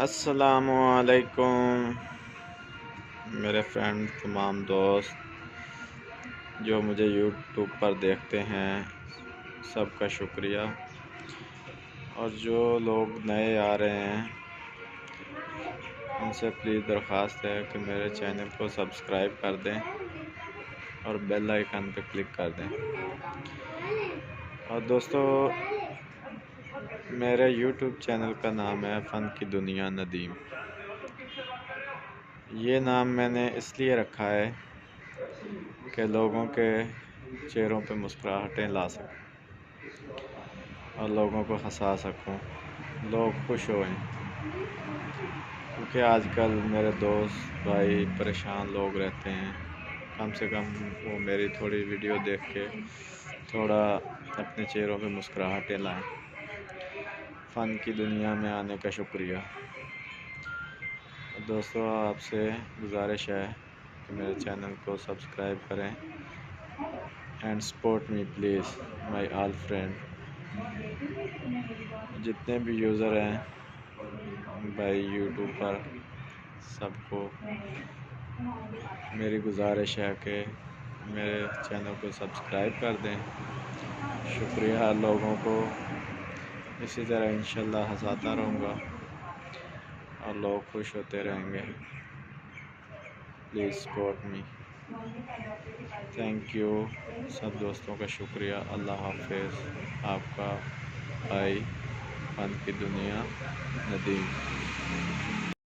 السلام علیکم میرے فرینڈ تمام دوست جو مجھے یوٹیوب پر دیکھتے ہیں، سب کا شکریہ۔ اور جو لوگ نئے آ رہے ہیں ان سے پلیز درخواست ہے کہ میرے چینل کو سبسکرائب کر دیں اور بیل آئیکن پہ کلک کر دیں۔ اور دوستو، میرے یوٹیوب چینل کا نام ہے فن کی دنیا ندیم۔ یہ نام میں نے اس لیے رکھا ہے کہ لوگوں کے چہروں پہ مسکراہٹیں لا سکوں اور لوگوں کو ہنسا سکوں، لوگ خوش ہوئیں، کیونکہ آج کل میرے دوست بھائی پریشان لوگ رہتے ہیں۔ کم سے کم وہ میری تھوڑی ویڈیو دیکھ کے تھوڑا اپنے چہروں پہ مسکراہٹیں لائیں۔ فن کی دنیا میں آنے کا شکریہ دوستو۔ آپ سے گزارش ہے کہ میرے چینل کو سبسکرائب کریں and support me please my all friend. جتنے بھی یوزر ہیں بھائی یوٹیوب پر، سب کو میری گزارش ہے کہ میرے چینل کو سبسکرائب کر دیں۔ شکریہ لوگوں کو، اسی طرح انشاءاللہ ہنساتا رہوں گا اور لوگ خوش ہوتے رہیں گے۔ Please support me, thank you. سب دوستوں کا شکریہ۔ اللہ حافظ۔ آپ کا بھائی فن کی دنیا ندیم۔